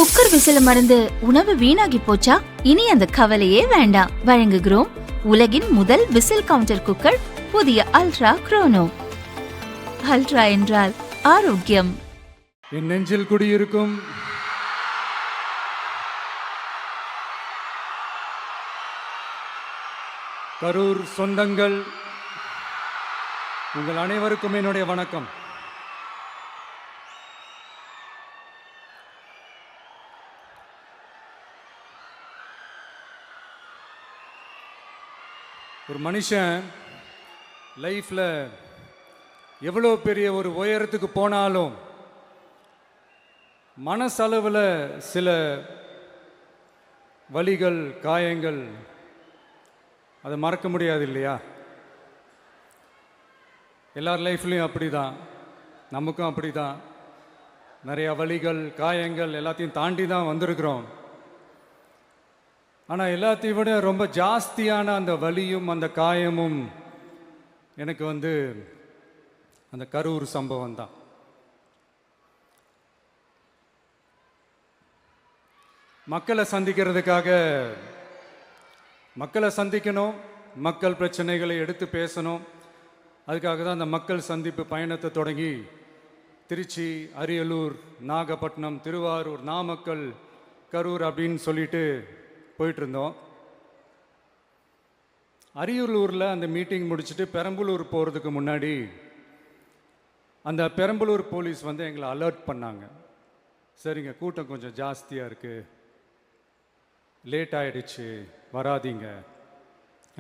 Cooker விசில மறந்து உணவு வீணாகி போச்சா? இனி அந்த கவலையே வேண்டாம். வழங்குகிறோம் உலகின் முதல் விசில் கவுண்டர் குக்கர், புதிய அல்ட்ரா குரோனோ. அல்ட்ரா என்றால் ஆரோக்கியம். என் நெஞ்சில் குடியிருக்கும் கரூர் சொந்தங்கள், உங்கள் அனைவருக்கும் என்னுடைய வணக்கம். ஒரு மனுஷன் லைஃப்பில் எவ்வளோ பெரிய ஒரு உயரத்துக்கு போனாலும் மனசளவில் சில வலிகள், காயங்கள் அதை மறக்க முடியாது இல்லையா? எல்லார் லைஃப்லேயும் அப்படி தான், நமக்கும் அப்படி தான். நிறையா வலிகள், காயங்கள் எல்லாத்தையும் தாண்டி தான் வந்திருக்கிறோம். ஆனால் எல்லாத்தையும் விட ரொம்ப ஜாஸ்தியான அந்த வலியும் அந்த காயமும் எனக்கு அந்த கரூர் சம்பவம் தான். மக்களை சந்திக்கணும், மக்கள் பிரச்சனைகளை எடுத்து பேசணும். அதுக்காக தான் அந்த மக்கள் சந்திப்பு பயணத்தை தொடங்கி திருச்சி, அரியலூர், நாகப்பட்டினம், திருவாரூர், நாமக்கல், கரூர் அப்படின்னு சொல்லிட்டு போயிட்டு இருந்தோம். அரியலூரில் அந்த மீட்டிங் முடிச்சுட்டு பெரம்பலூர் போகிறதுக்கு முன்னாடி அந்த பெரம்பலூர் போலீஸ் எங்களை அலர்ட் பண்ணாங்க. சரிங்க, கூட்டம் கொஞ்சம் ஜாஸ்தியாக இருக்குது, லேட் ஆகிடுச்சு, வராதிங்க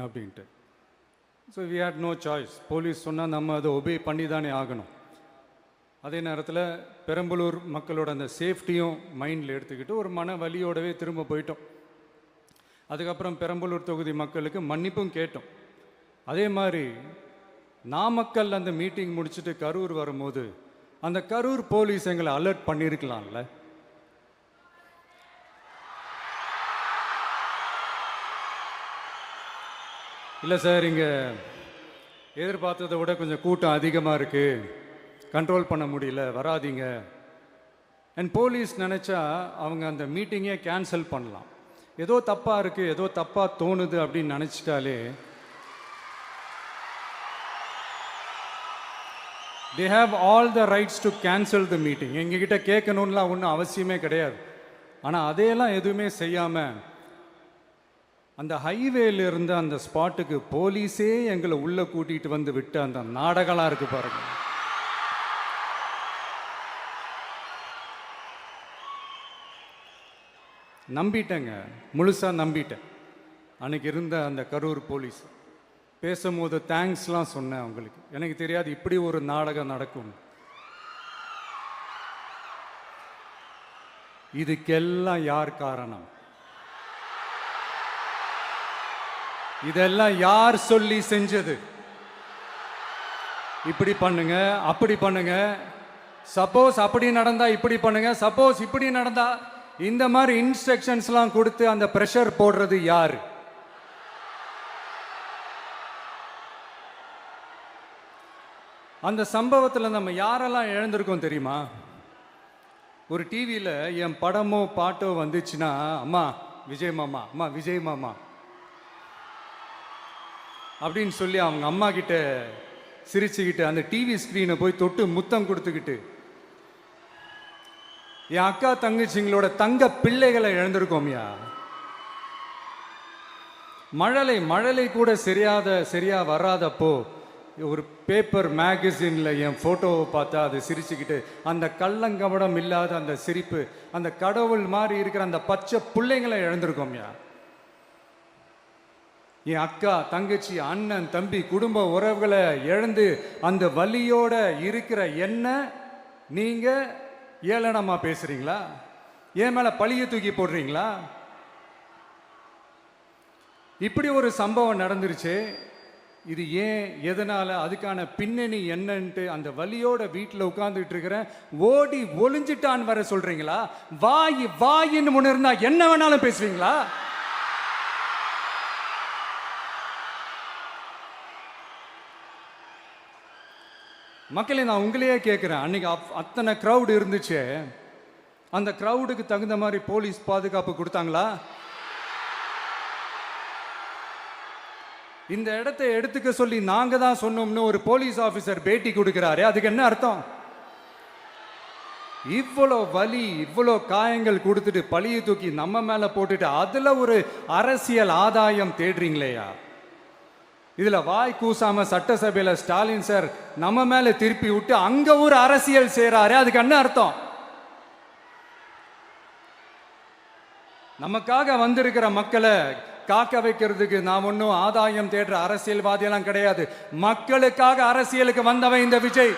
அப்படின்ட்டு. So we had no choice. Police சொன்னால் நம்ம அதை ஒபே பண்ணி தானே ஆகணும். அதே நேரத்தில் பெரம்பலூர் மக்களோட அந்த சேஃப்டியும் மைண்டில் எடுத்துக்கிட்டு ஒரு மன வலியோடவே திரும்ப போயிட்டோம். அதுக்கப்புறம் பெரம்பலூர் தொகுதி மக்களுக்கு மன்னிப்பும் கேட்டோம். அதே மாதிரி நாமக்கல் அந்த மீட்டிங் முடிச்சுட்டு கரூர் வரும்போது அந்த கரூர் போலீஸ் எங்களை அலர்ட் பண்ணியிருக்கலாம்ல. இல்லை சார், இங்கே எதிர்பார்த்ததை விட கொஞ்சம் கூட்டம் அதிகமாக இருக்குது, கண்ட்ரோல் பண்ண முடியல, வராதிங்க. அண்ட் போலீஸ் நினச்சா அவங்க அந்த மீட்டிங்கே கேன்சல் பண்ணலாம். ஏதோ தப்பாக இருக்குது, ஏதோ தப்பாக தோணுது அப்படின்னு நினச்சிட்டாலே they have all the rights to cancel the meeting. எங்ககிட்ட கேட்கணும்லாம் ஒன்றும் அவசியமே கிடையாது. ஆனால் அதையெல்லாம் எதுவுமே செய்யாமல் அந்த ஹைவேல இருந்து அந்த ஸ்பாட்டுக்கு போலீஸே எங்களை உள்ளே கூட்டிகிட்டு வந்து விட்டு அந்த நாடகம்லாம் இருக்குது பாருங்க. நம்பிட்டேங்க, முழுசாக நம்பிட்டேன். அன்னைக்கு இருந்த அந்த கரூர் போலீஸ் பேசும்போது தேங்க்ஸ்லாம் சொன்னேன் அவங்களுக்கு. எனக்கு தெரியாது இப்படி ஒரு நாடகம் நடக்கும். இதுக்கெல்லாம் யார் காரணம்? இதெல்லாம் யார் சொல்லி செஞ்சது? இப்படி பண்ணுங்க, அப்படி பண்ணுங்க, சப்போஸ் அப்படி நடந்தா இப்படி பண்ணுங்க, சப்போஸ் இப்படி நடந்தா இந்த மாதிரி இன்ஸ்ட்ரக்ஷன்ஸ்லாம் கொடுத்து அந்த பிரஷர் போடுறது யாரு? அந்த சம்பவத்தில் நம்ம யாரெல்லாம் இழந்திருக்கோம் தெரியுமா? ஒரு டிவியில் என் படமோ பாட்டோ வந்துச்சுன்னா, அம்மா விஜய் மாமா, அம்மா விஜய் மாமா அப்படின்னு சொல்லி அவங்க அம்மா கிட்ட சிரிச்சுக்கிட்டு அந்த டிவி ஸ்க்ரீனை போய் தொட்டு முத்தம் கொடுத்துக்கிட்டு என் அக்கா தங்கச்சிங்களோட தங்க பிள்ளைகளை இழந்திருக்கோம்யா. மழலை கூட சரியா வராதப்போ ஒரு பேப்பர் மேகசின்ல என் போட்டோவை பார்த்தா அது சிரிச்சுக்கிட்டு அந்த கள்ளங்கபடம் இல்லாத அந்த சிரிப்பு, அந்த கடவுள் மாதிரி இருக்கிற அந்த பச்சை பிள்ளைங்களை இழந்திருக்கோம்யா. என் அக்கா தங்கச்சி, அண்ணன், தம்பி, குடும்ப உறவுகளை இழந்து அந்த வலியோட இருக்கிற என்ன நீங்க ஏளனமா பேசுறீங்களா? என் மேல பழிய தூக்கி போடுறீங்களா? இப்படி ஒரு சம்பவம் நடந்துருச்சு. இது ஏன், எதனால, அதுக்கான பின்னணி என்னன்ட்டு அந்த வலியோட வீட்டில் உட்கார்ந்துட்டு இருக்கிறேன். ஓடி ஒளிஞ்சிட்டான்னு வர சொல்றீங்களா? வாயின்னு முன்ன இருந்தா என்ன வேணாலும் பேசுவீங்களா? மக்களே, நான் உங்களையே கேட்குறேன். அன்னைக்கு அத்தனை க்ரௌடு இருந்துச்சு, அந்த கிரவுடுக்கு தகுந்த மாதிரி போலீஸ் பாதுகாப்பு கொடுத்தாங்களா? இந்த இடத்தை எடுத்துக்க சொல்லி நாங்க தான் சொன்னோம்னு ஒரு போலீஸ் ஆபீசர் பேட்டி கொடுக்கிறாரு. அதுக்கு என்ன அர்த்தம்? இவ்வளோ வலி, இவ்வளோ காயங்கள் கொடுத்துட்டு பழியை தூக்கி நம்ம மேல போட்டுட்டு அதுல ஒரு அரசியல் ஆதாயம் தேடுறீங்களேயா? இதுல வாய் கூசாம சட்டசபையில ஸ்டாலின் சார் நம்ம மேல திருப்பி விட்டு அங்க ஒரு அரசியல் செய்றாரு. அதுக்கு என்ன அர்த்தம்? நமக்காக வந்திருக்கிற மக்களை காக்க வைக்கிறதுக்கு நான் ஒன்றும் ஆதாயம் தேடுற அரசியல்வாதியெல்லாம் கிடையாது. மக்களுக்காக அரசியலுக்கு வந்தவன் இந்த விஜய்.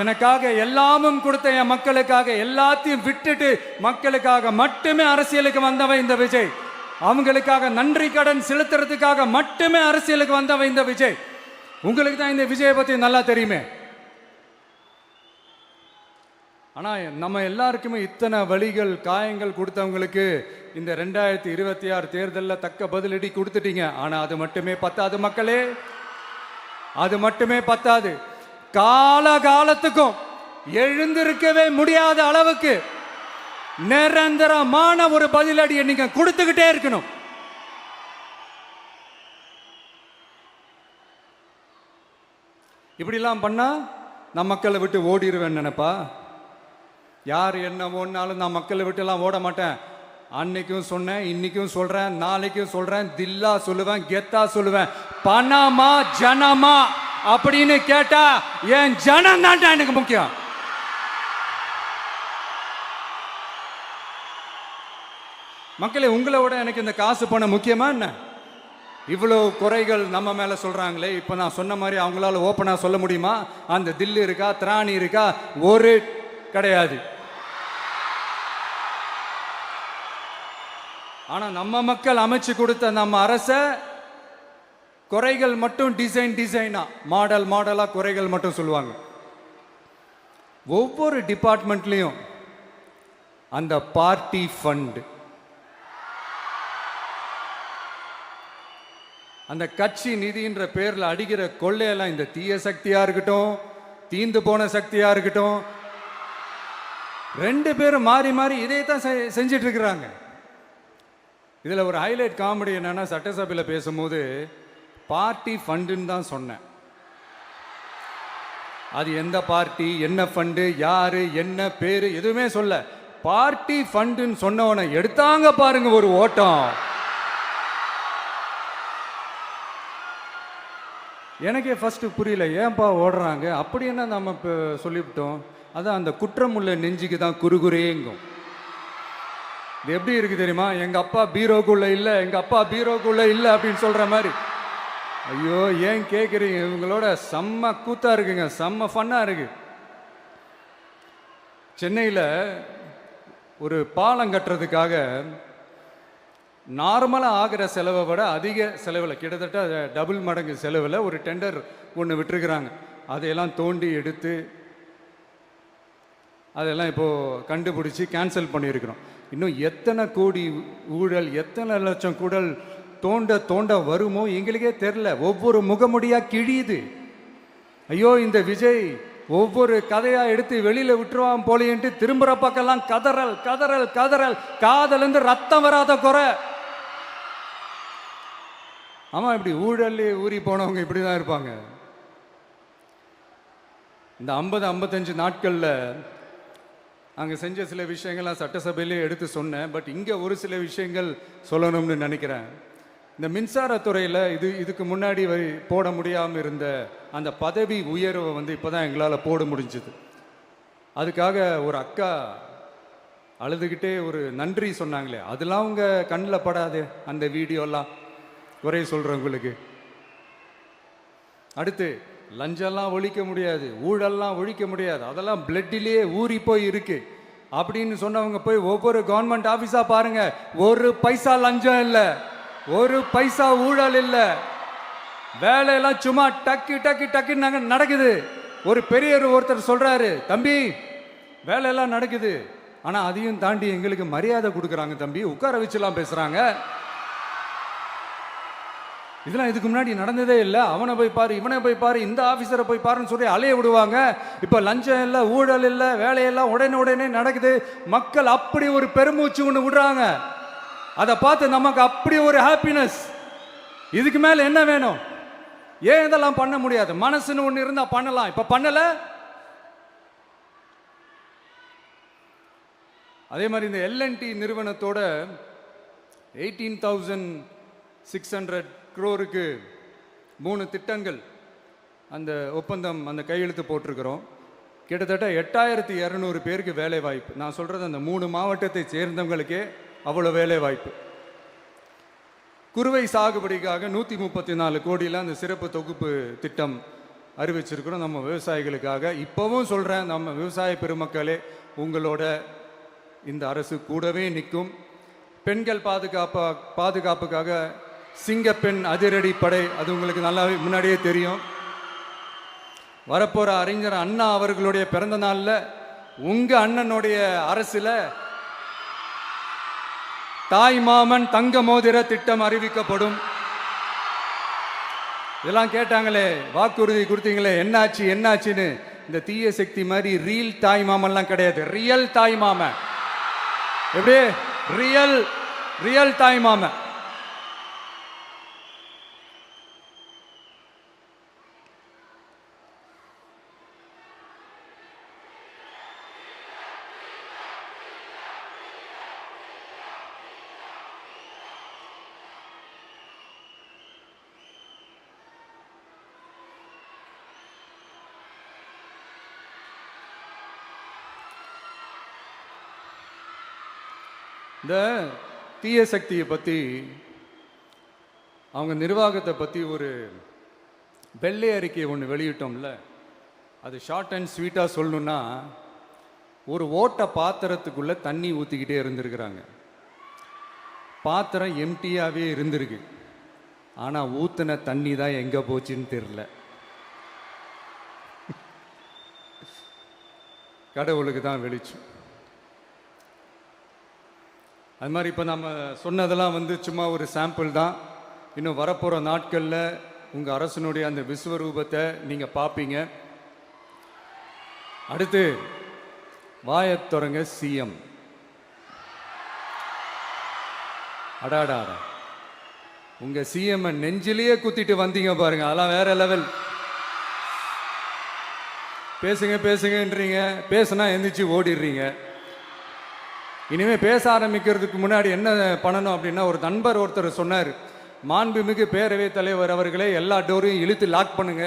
எனக்காக எல்லாமும் கொடுத்த என் மக்களுக்காக எல்லாத்தையும் விட்டுட்டு மக்களுக்காக மட்டுமே அரசியலுக்கு வந்தவன் இந்த விஜய். அவங்களுக்காக நன்றி கடன் செலுத்துறதுக்காக மட்டுமே அரசியலுக்கு வந்தவன் இந்த விஜய். உங்களுக்கு தான் இந்த விஜயை பத்தி நல்லா தெரியுமே. ஆனா நம்ம எல்லாருக்குமே இத்தனை வலிகள் காயங்கள் கொடுத்தவங்களுக்கு இந்த 2026 தேர்தலில் தக்க பதிலடி கொடுத்துட்டீங்க. ஆனா அது மட்டுமே பத்தாது மக்களே, அது மட்டுமே பத்தாது. காலகாலத்துக்கும் எழுந்திருக்கவே முடியாத அளவுக்கு நிரந்தரமான ஒரு பதிலடியை நீங்க கொடுத்துக்கிட்டே இருக்கணும். இப்படிலாம் பண்ணா நான் மக்களை விட்டு ஓடிடுவேன் நினைப்பா? யார் என்ன ஓடினாலும் நான் மக்களை விட்டு எல்லாம் ஓட மாட்டேன். அன்னைக்கும் சொன்னேன், இன்னைக்கும் சொல்றேன், நாளைக்கும் சொல்றேன், தில்லா சொல்லுவேன், கெத்தா சொல்லுவேன். பணமா ஜனமா அப்படின்னு கேட்டா என் ஜனம் தான் எனக்கு முக்கியம். மக்களே, உங்களை விட எனக்கு இந்த காசு பணம் முக்கியமா என்ன? இவ்வளோ குறைகள் நம்ம மேல சொல்றாங்களே, இப்ப நான் சொன்ன மாதிரி அவங்களால ஓப்பனா சொல்ல முடியுமா? அந்த தில்லு இருக்கா, திராணி இருக்கா? ஒரு கிடையாது. ஆனா நம்ம மக்கள் அமைச்சு கொடுத்த நம்ம அரச குறைகள் மட்டும் டிசைனா மாடலா குறைகள் மட்டும் சொல்லுவாங்க. ஒவ்வொரு டிபார்ட்மெண்ட்லயும் அந்த பார்ட்டி ஃபண்ட், அந்த கட்சி நிதின்ற பேர்ல அடிக்கிற கொள்ளையெல்லாம் இந்த தீய சக்தியா இருக்கட்டும், தீந்து போன சக்தியா இருக்கட்டும், ரெண்டு பேரும் மாறி மாறி இதே தான் செஞ்சிட்டு இருக்கிறாங்க. இதுல ஒரு ஹைலைட் காமெடி என்னன்னா, சட்டசபையில் பேசும்போது பார்ட்டி ஃபண்டுன்னு தான் சொன்னேன். அது எந்த பார்ட்டி, என்ன ஃபண்டு, யாரு, என்ன பேரு எதுவுமே சொல்ல. பார்ட்டி ஃபண்டுன்னு சொன்னவனை எடுத்தாங்க பாருங்க ஒரு ஓட்டம். எனக்கே ஃபர்ஸ்ட் புரியல, ஏன்பா ஓடுறாங்க? அப்படி என்ன நம்ம இப்போ சொல்லிவிட்டோம்? அதான் அந்த குற்றமுள்ள நெஞ்சுக்கு தான் குறுகுறேங்கும். இது எப்படி இருக்கு தெரியுமா? எங்க அப்பா பீரோக்குள்ள இல்லை, எங்க அப்பா பீரோக்குள்ள இல்லை அப்படின்னு சொல்ற மாதிரி. ஐயோ, ஏன் கேட்குறீங்க? இவங்களோட செம்ம கூத்தா இருக்குங்க, செம்ம ஃபன்னா இருக்கு. சென்னையில் ஒரு பாலம் கட்டுறதுக்காக நார்மலாக ஆகிற செலவை விட அதிக செலவில், கிட்டத்தட்ட டபுள் மடங்கு செலவில் ஒரு டெண்டர் ஒன்று விட்டுருக்குறாங்க. அதையெல்லாம் தோண்டி எடுத்து அதெல்லாம் இப்போது கண்டுபிடிச்சி கேன்சல் பண்ணியிருக்கிறோம். இன்னும் எத்தனை கோடி ஊழல், எத்தனை லட்சம் கூடல் தோண்ட வருமோ எங்களுக்கே தெரில. ஒவ்வொரு முகமுடியாக கிழியுது. ஐயோ, இந்த விஜய் ஒவ்வொரு கதையாக எடுத்து வெளியில் விட்டுருவான் போலேன்ட்டு திரும்புகிற பக்கம்லாம் கதறல் கதறல் கதறல், காதலேருந்து ரத்தம் வராத குறை. ஆமாம், இப்படி ஊழல்லே ஊறி போனவங்க இப்படி தான் இருப்பாங்க. இந்த 50-55 நாட்களில் அங்கே செஞ்ச சில விஷயங்கள்லாம் சட்டசபையிலே எடுத்து சொன்னேன். பட் இங்கே ஒரு சில விஷயங்கள் சொல்லணும்னு நினைக்கிறேன். இந்த மின்சாரத்துறையில் இதுக்கு முன்னாடி போட முடியாமல் இருந்த அந்த பதவி உயர்வை இப்போ தான் எங்களால் போட முடிஞ்சுது. அதுக்காக ஒரு அக்கா அழுதுகிட்டே ஒரு நன்றி சொன்னாங்களே, அதெல்லாம் உங்கள் கண்ணில் படாது அந்த வீடியோலாம், குறை சொல்கிறவங்களுக்கு. அடுத்து லஞ்சம்லாம் ஒழிக்க முடியாது, ஊழல்லாம் ஒழிக்க முடியாது, அதெல்லாம் பிளட்டிலேயே ஊறி போய் இருக்கு அப்படின்னு சொன்னவங்க போய் ஒவ்வொரு கவர்மெண்ட் ஆஃபீஸா பாருங்க. ஒரு பைசா லஞ்சம் இல்லை, ஒரு பைசா ஊழல் இல்லை, வேலையெல்லாம் சும்மா டக்கு டக்கு டக்குன்னு நடக்குது. ஒரு பெரியவர் ஒருத்தர் சொல்றாரு, தம்பி வேலையெல்லாம் நடக்குது, ஆனா அதையும் தாண்டி எங்களுக்கு மரியாதை கொடுக்குறாங்க தம்பி, உட்கார வச்சுலாம் பேசுறாங்க. இதெல்லாம் இதுக்கு முன்னாடி நடந்ததே இல்லை. அவனை போய் பாரு, இவனை போய் பாரு, இந்த ஆஃபீஸரை போய் பாருன்னு சொல்லி அலைய விடுவாங்க. இப்போ லஞ்சம் இல்லை, ஊழல் இல்லை, வேலையெல்லாம் உடனே நடக்குது. மக்கள் அப்படி ஒரு பெருமூச்சு ஒன்று விடுறாங்க. அதை பார்த்து நமக்கு அப்படி ஒரு ஹாப்பினஸ். இதுக்கு மேலே என்ன வேணும்? ஏன் இதெல்லாம் பண்ண முடியாது? மனசுன்னு ஒன்று இருந்தால் பண்ணலாம். இப்போ பண்ணலை. அதே மாதிரி இந்த எல்என்டி நிறுவனத்தோட 18,600 crore-க்கு 3 திட்டங்கள் அந்த ஒப்பந்தம், அந்த கையெழுத்து போட்டிருக்கிறோம். கிட்டத்தட்ட 8,200 பேருக்கு வேலை வாய்ப்பு. நான் சொல்கிறது அந்த 3 மாவட்டத்தை சேர்ந்தவங்களுக்கே அவ்வளோ வேலை வாய்ப்பு. குறுவை சாகுபடிக்காக 134 கோடியில் அந்த சிறப்பு தொகுப்பு திட்டம் அறிவிச்சிருக்கிறோம் நம்ம விவசாயிகளுக்காக. இப்போவும் சொல்கிறேன், நம்ம விவசாய பெருமக்களே, உங்களோட இந்த அரசு கூடவே நிற்கும். பெண்கள் பாதுகாப்புக்காக சிங்கப்பெண் அதிரடி படை, அது உங்களுக்கு நல்லா முன்னாடியே தெரியும். வரப்போகிற அறிஞர் அண்ணா அவர்களுடைய பிறந்த நாளில் உங்கள் அண்ணனுடைய அரசில் தாய் மாமன் தங்க மோதிர திட்டம் அறிவிக்கப்படும். இதெல்லாம் கேட்டாங்களே, வாக்குறுதி கொடுத்தீங்களே, என்னாச்சுன்னு. இந்த தீய சக்தி மாதிரி ரீல் தாய் மாமன்லாம் கிடையாது, ரியல் தாய் மாமன். எப்படி? ரியல் தாய் மாமன். இந்த தீய சக்தியை பற்றி, அவங்க நிர்வாகத்தை பற்றி ஒரு வெள்ளை அறிக்கையை ஒன்று வெளியிட்டோம்ல, அது ஷார்ட் அண்ட் ஸ்வீட்டாக சொல்லணுன்னா, ஒரு ஓட்ட பாத்திரத்துக்குள்ளே தண்ணி ஊற்றிக்கிட்டே இருந்திருக்கிறாங்க. பாத்திரம் எம்டியாகவே இருந்திருக்கு, ஆனால் ஊற்றின தண்ணி தான் எங்கே போச்சுன்னு தெரில. கடவுளுக்கு தான் வெளிச்சம். அது மாதிரி இப்போ நம்ம சொன்னதெல்லாம் சும்மா ஒரு சாம்பிள் தான். இன்னும் வரப்போகிற நாட்களில் உங்கள் அரசனுடைய அந்த விஸ்வரூபத்தை நீங்கள் பார்ப்பீங்க. அடுத்து வாயத் தொடங்க சிஎம். அடாடா, உங்கள் சிஎம் நெஞ்சிலேயே குத்திட்டு வந்தீங்க பாருங்க, அதெல்லாம் வேற லெவல். பேசுங்கன்றீங்க, பேசுனா எந்திரிச்சு ஓடிடுறீங்க. இனிமேல் பேச ஆரம்பிக்கிறதுக்கு முன்னாடி என்ன பண்ணணும் அப்படின்னா, ஒரு நண்பர் ஒருத்தர் சொன்னார், மாண்புமிகு பேரவைத் தலைவர் அவர்களே, எல்லா டோரையும் இழுத்து லாக் பண்ணுங்க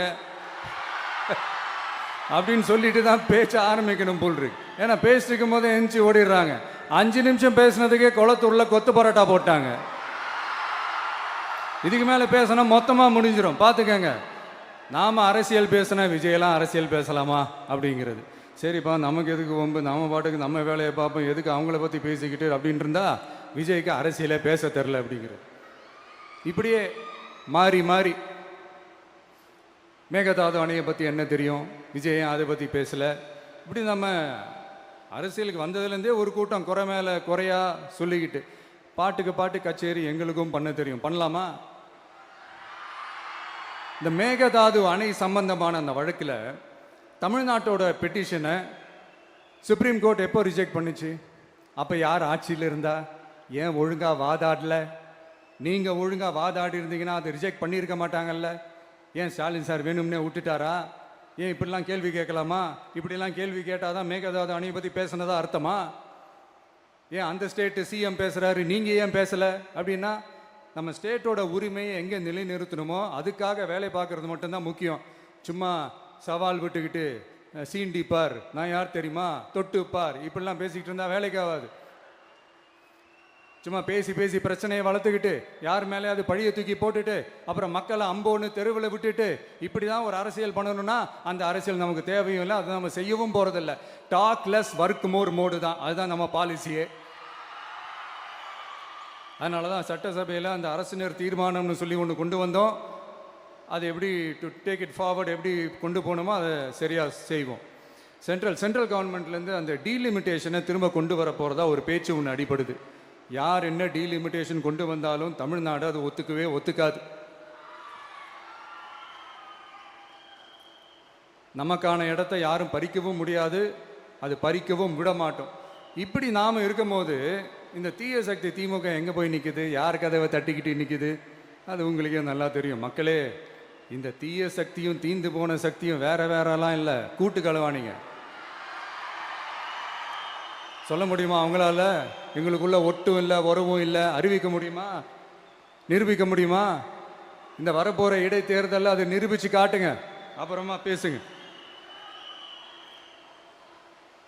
அப்படின்னு சொல்லிட்டு தான் பேச்ச ஆரம்பிக்கணும் போல் இருக்கு. ஏன்னா பேசிட்டு இருக்கும் போது எந்திரிச்சு ஓடிடுறாங்க. 5 நிமிஷம் பேசினதுக்கே குளத்தூர்ல கொத்து பரோட்டா போட்டாங்க. இதுக்கு மேலே பேசினா மொத்தமாக முடிஞ்சிடும், பார்த்துக்கங்க. நாம் அரசியல் பேசினா விஜயெல்லாம் அரசியல் பேசலாமா அப்படிங்கிறது. சரிப்பா, நமக்கு எதுக்கு வம்பு, நம்ம பாட்டுக்கு நம்ம வேலையை பார்ப்போம், எதுக்கு அவங்கள பற்றி பேசிக்கிட்டு அப்படின்னு இருந்தால் விஜய்க்கு அரசியலே பேச தெரில அப்படிங்கிறது. இப்படியே மாறி மேகதாது அணையை பற்றி என்ன தெரியும், விஜய் அதை பற்றி பேசலை. இப்படி நம்ம அரசியலுக்கு வந்ததுலேருந்தே ஒரு கூட்டம் குறை மேலே குறையா சொல்லிக்கிட்டு, பாட்டு கச்சேரி எங்களுக்கும் பண்ண தெரியும், பண்ணலாமா? இந்த மேகதாது அணை சம்பந்தமான அந்த வழக்கில் தமிழ்நாட்டோட பெட்டிஷனை சுப்ரீம் கோர்ட் எப்போ ரிஜெக்ட் பண்ணுச்சு? அப்போ யார் ஆட்சியில் இருந்தா? ஏன் ஒழுங்காக வாதாடல? நீங்கள் ஒழுங்காக வாதாடி இருந்தீங்கன்னா அதை ரிஜெக்ட் பண்ணியிருக்க மாட்டாங்கல்ல. ஏன் ஸ்டாலின் சார் வேணும்னே விட்டுட்டாரா? ஏன் இப்படிலாம் கேள்வி கேட்கலாமா? இப்படிலாம் கேள்வி கேட்டால் தான் மேகதாது அணையை பற்றி பேசுனதா அர்த்தமா? ஏன் அந்த ஸ்டேட்டு சிஎம் பேசுகிறாரு, நீங்கள் ஏன் பேசலை அப்படின்னா, நம்ம ஸ்டேட்டோட உரிமையை எங்கே நிலைநிறுத்தணுமோ அதுக்காக வேலை பார்க்குறது மட்டும்தான் முக்கியம். சும்மா சவால் விட்டுக்கிட்டு சீண்டி பார், நான் யார் தெரியுமா, தொட்டு பார், இப்படிலாம் பேசிக்கிட்டு இருந்தால் வேலைக்கு ஆகாது. சும்மா பேசி பிரச்சனையை வளர்த்துக்கிட்டு யார் மேலே அது பழியை தூக்கி போட்டுட்டு அப்புறம் மக்களை அம்போன்னு தெருவில் விட்டுட்டு இப்படி தான் ஒரு அரசியல் பண்ணணும்னா அந்த அரசியல் நமக்கு தேவையும் இல்லை, அதை நம்ம செய்யவும் போகிறதில்ல. Talk less work more mode தான், அதுதான் நம்ம பாலிசியே. அதனால தான் சட்டசபையில் அந்த அரசினர் தீர்மானம்னு சொல்லி ஒன்று கொண்டு வந்தோம். அது எப்படி டு டேக் இட் ஃபார்வர்ட், எப்படி கொண்டு போகணுமோ அதை சரியாக செய்வோம். சென்ட்ரல் கவர்மெண்ட்லேருந்து அந்த டீலிமிட்டேஷனை திரும்ப கொண்டு வர போகிறதா ஒரு பேச்சு ஒன்று அடிபடுது. யார் என்ன டீலிமிட்டேஷன் கொண்டு வந்தாலும் தமிழ்நாடு அது ஒத்துக்காது. நமக்கான இடத்த யாரும் பறிக்கவும் முடியாது, அது பறிக்கவும் விட மாட்டோம். இப்படி நாம் இருக்கும்போது இந்த தீய சக்தி திமுக எங்கே போய் நிற்குது, யார் கதவை தட்டிக்கிட்டு நிற்குது, அது உங்களுக்கே நல்லா தெரியும். மக்களே, இந்த தீய சக்தியும் தீந்து போன சக்தியும் வேற வேறலாம் இல்லை, கூட்டு கலவாணிங்க. சொல்ல முடியுமா அவங்களால? எங்களுக்குள்ள ஒட்டும் இல்லை, உறவும் இல்லை, அறிவிக்க முடியுமா, நிரூபிக்க முடியுமா? இந்த வரப்போகிற இடைத்தேர்தலில் அதை நிரூபித்து காட்டுங்க, அப்புறமா பேசுங்க.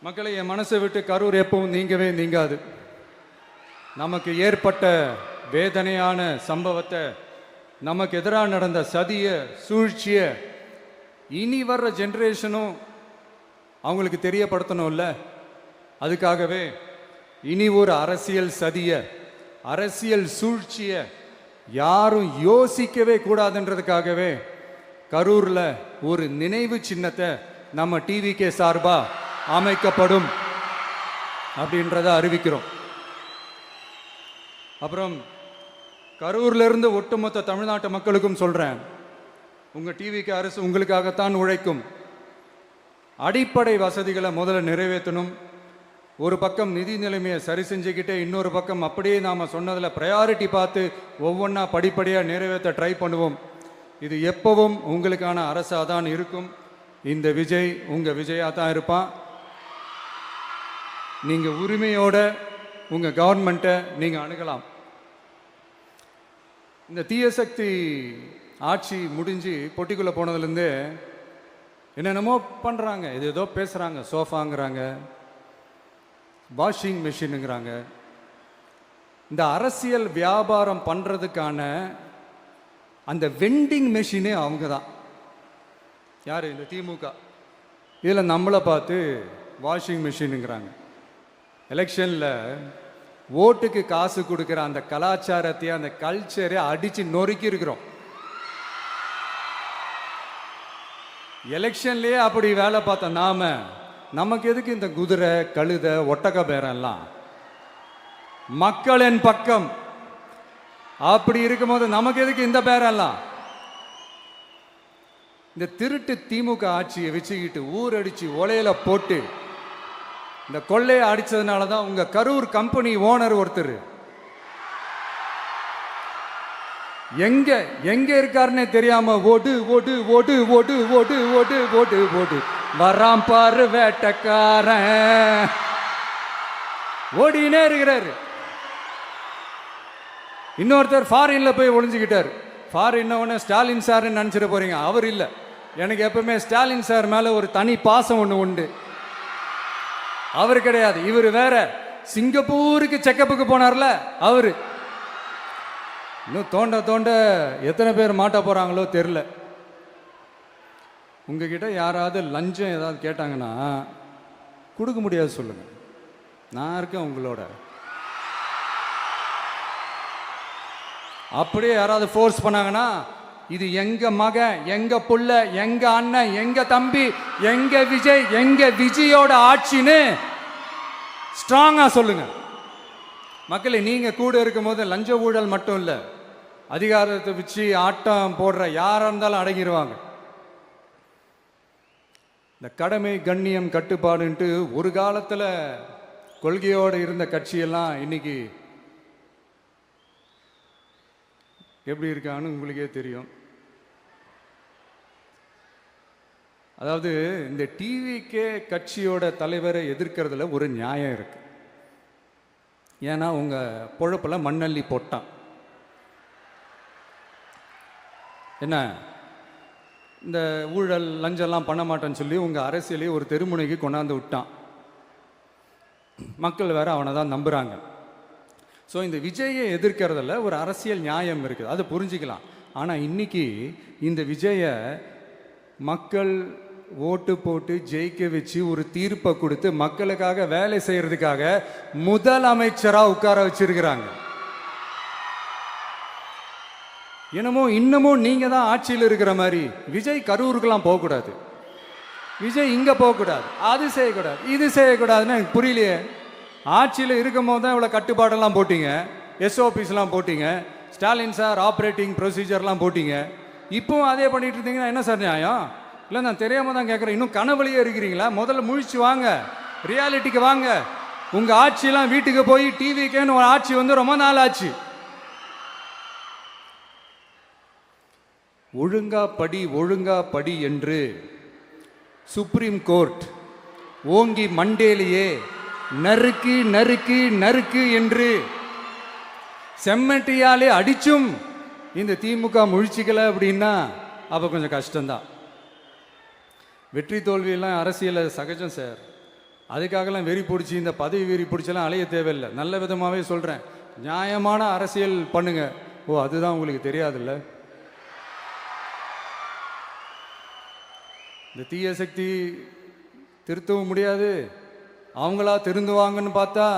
மக்களை, என் மனசை விட்டு கரூர் எப்பவும் நீங்கவே நீங்காது. நமக்கு ஏற்பட்ட வேதனையான சம்பவத்தை, நமக்கு எதிராக நடந்த சதிய சூழ்ச்சியை இனி வர்ற ஜென்ரேஷனும் அவங்களுக்கு தெரியப்படுத்தணும்ல. அதுக்காகவே இனி ஒரு அரசியல் சதிய, அரசியல் சூழ்ச்சிய யாரும் யோசிக்கவே கூடாதுன்றதுக்காகவே கரூரில் ஒரு நினைவு சின்னத்தை நம்ம டிவிகே சார்பா அமைக்கப்படும் அப்படின்றத அறிவிக்கிறோம். அப்புறம் கரூர்ல இருந்து ஒட்டுமொத்த தமிழ்நாட்டு மக்களுக்கும் சொல்றேன், உங்க டிவிகே அரசு உங்களுக்காகத்தான் உழைக்கும். அடிப்படை வசதிகளை முதல்ல நிறைவேற்றணும். ஒரு பக்கம் நிதி நிலைமையை சரி செஞ்சுக்கிட்டே, இன்னொரு பக்கம் அப்படியே நாம் சொன்னதில் ப்ரையாரிட்டி பார்த்து ஒவ்வொன்றா படிப்படியாக நிறைவேற்ற ட்ரை பண்ணுவோம். இது எப்பவும் உங்களுக்கான அரசாக தான் இருக்கும். இந்த விஜய் உங்கள் விஜயாக தான் இருப்பான். நீங்கள் உரிமையோட உங்கள் கவர்மெண்ட்டை நீங்கள் அணுகலாம். இந்த தீயசக்தி ஆட்சி முடிஞ்சு பொட்டிக்குள்ளே போனதுலேருந்து என்னென்னமோ பண்ணுறாங்க, இது ஏதோ பேசுகிறாங்க, சோஃபாங்கிறாங்க, வாஷிங் மிஷினுங்கிறாங்க. இந்த அரசியல் வியாபாரம் பண்ணுறதுக்கான அந்த வெண்டிங் மெஷினே அவங்க தான். யார்? இந்த திமுக. இதில் நம்மளை பார்த்து வாஷிங் மிஷினுங்கிறாங்க. எலெக்ஷனில் ஓட்டுக்கு காசு கொடுக்குற அந்த கலாச்சாரத்தையே, அந்த கல்ச்சரை அடித்து நொறுக்கி இருக்கிறோம். எலெக்ஷன்லேயே அப்படி வேலை பார்த்த நமக்கு எதுக்கு இந்த குதிரை, கழுதை, ஒட்டக பேரெல்லாம்? மக்களின் பக்கம். அப்படி இருக்கும்போது நமக்கு எதுக்கு இந்த பேரெல்லாம்? இந்த திருட்டு திமுக ஆட்சியை வச்சுக்கிட்டு ஊரடிச்சு ஒலையில போட்டு இந்த கொள்ளையை அடிச்சதுனால தான் உங்க கரூர் கம்பெனி ஓனர் ஒருத்தர் எங்க எங்க இருக்காருன்னே தெரியாம ஓடு ஓடு ஓடு ஓடு ஓடு ஓடு ஓடு ஓடு வராம் பாரு வேட்டக்காரன் ஓடினே இருக்கிறாரு. இன்னொருத்தர் ஃபாரின்ல போய் ஒளிஞ்சுக்கிட்டார். ஃபாரின் ஸ்டாலின் சார்ன்னு நினைச்சிட போறீங்க, அவர் இல்லை. எனக்கு எப்பவுமே ஸ்டாலின் சார் மேல ஒரு தனி பாசம் ஒன்று உண்டு. அவர் கிடையாது, இவர் வேற. சிங்கப்பூருக்கு செக்கப்புக்கு போனார்ல அவரு. இன்னும் தோண்ட தோண்ட எத்தனை பேர் மாட்ட போறாங்களோ தெரியல. உங்ககிட்ட யாராவது லஞ்சம் ஏதாவது கேட்டாங்கன்னா கொடுக்க முடியாது சொல்லுங்க, நான் இருக்கேன் உங்களோட. அப்படியே யாராவது ஃபோர்ஸ் பண்ணாங்கன்னா, இது எங்க மகன், எங்க புள்ள, எங்க அண்ணன், எங்க தம்பி, எங்க விஜய், எங்க விஜயோட ஆட்சின்னு ஸ்ட்ராங்கா சொல்லுங்க. மக்களை, நீங்க கூட இருக்கும் போது லஞ்ச ஊழல் மட்டும் இல்ல, அதிகாரத்தை வச்சு ஆட்டம் போடுற யாரா இருந்தாலும் அடங்கிடுவாங்க. இந்த கடமை, கண்ணியம், கட்டுப்பாடுன்ட்டு ஒரு காலத்துல கொள்கையோடு இருந்த கட்சியெல்லாம் இன்னைக்கு எப்படி இருக்கான்னு உங்களுக்கே தெரியும். அதாவது இந்த டிவிகே கட்சியோட தலைவரை எதிர்க்கிறதுல ஒரு நியாயம் இருக்கு. ஏன்னா உங்க பொழப்புல மண்ணள்ளி போட்டான். என்ன, இந்த ஊழல் லஞ்சம்லாம் பண்ண மாட்டேன்னு சொல்லி உங்க அரசியலையே ஒரு தெருமுனைக்கு கொண்டாந்து விட்டான். மக்கள் வேற அவனை தான் நம்புறாங்க. ஸோ இந்த விஜயை எதிர்க்கிறதுல ஒரு அரசியல் நியாயம் இருக்குது, அதை புரிஞ்சுக்கலாம். ஆனால் இன்னைக்கு இந்த விஜயை மக்கள் ஓட்டு போட்டு ஜெயிக்க வச்சு ஒரு தீர்ப்பை கொடுத்து மக்களுக்காக வேலை செய்யறதுக்காக முதலமைச்சராக உட்கார வச்சிருக்கிறாங்க. என்னமோ இன்னமும் நீங்க தான் ஆட்சியில் இருக்கிற மாதிரி. விஜய் கரூருக்கெல்லாம் போகக்கூடாது, விஜய் இங்க போகக்கூடாது, அது செய்யக்கூடாது, இது செய்யக்கூடாதுன்னு எனக்கு புரியலையே. ஆட்சியில் இருக்கும் போது தான் இவ்வளோ கட்டுப்பாடெல்லாம் போட்டீங்க, எஸ்ஓபிஸ்லாம் போட்டீங்க, ஸ்டாலின் சார் ஆப்ரேட்டிங் ப்ரொசீஜர்லாம் போட்டீங்க. இப்போவும் அதே பண்ணிட்டு இருந்தீங்கன்னா என்ன சார் நியாயம்? இல்லை நான் தெரியாமல் தான் கேட்குறேன். இன்னும் கனவுலையே இருக்கிறீங்களா? முதல்ல முழிச்சு வாங்க, ரியாலிட்டிக்கு வாங்க. உங்கள் ஆட்சியெல்லாம் வீட்டுக்கு போய் டிவிக்கேன்னு ஒரு ஆட்சி வந்து ரொம்ப நாள் ஆச்சு. ஒழுங்கா படி என்று சுப்ரீம் கோர்ட் ஓங்கி மண்டேலியே நறுக்கு நறுக்கு நறுக்கு என்று செம்மட்டியாலே அடிச்சும் இந்த திமுக முழிச்சிக்கல அப்படின்னா அப்போ கொஞ்சம் கஷ்டம்தான். வெற்றி தோல்வியெல்லாம் அரசியல் சகஜம் சார். அதுக்காகலாம் வெறி பிடிச்சி இந்த பதவி வெறி பிடிச்செல்லாம் அலைய தேவையில்லை. நல்ல விதமாகவே சொல்கிறேன், நியாயமான அரசியல் பண்ணுங்க. ஓ, அதுதான் உங்களுக்கு தெரியாதுல்ல? இந்த தீய சக்தி திருத்தவும் முடியாது, அவங்களா திருந்துவாங்கன்னு பார்த்தா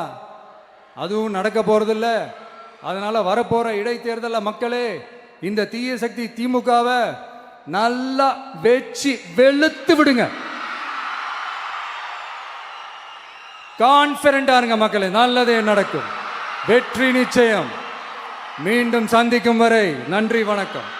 அதுவும் நடக்க போகிறதில்ல. அதனால் வரப்போகிற இடைத்தேர்தலில் மக்களே இந்த தீய சக்தி திமுகவை நல்லா வெச்சு வெளுத்து விடுங்க. கான்ஃபிடண்டா இருங்க மக்களே, நல்லதே நடக்கும், வெற்றி நிச்சயம். மீண்டும் சந்திக்கும் வரை நன்றி, வணக்கம்.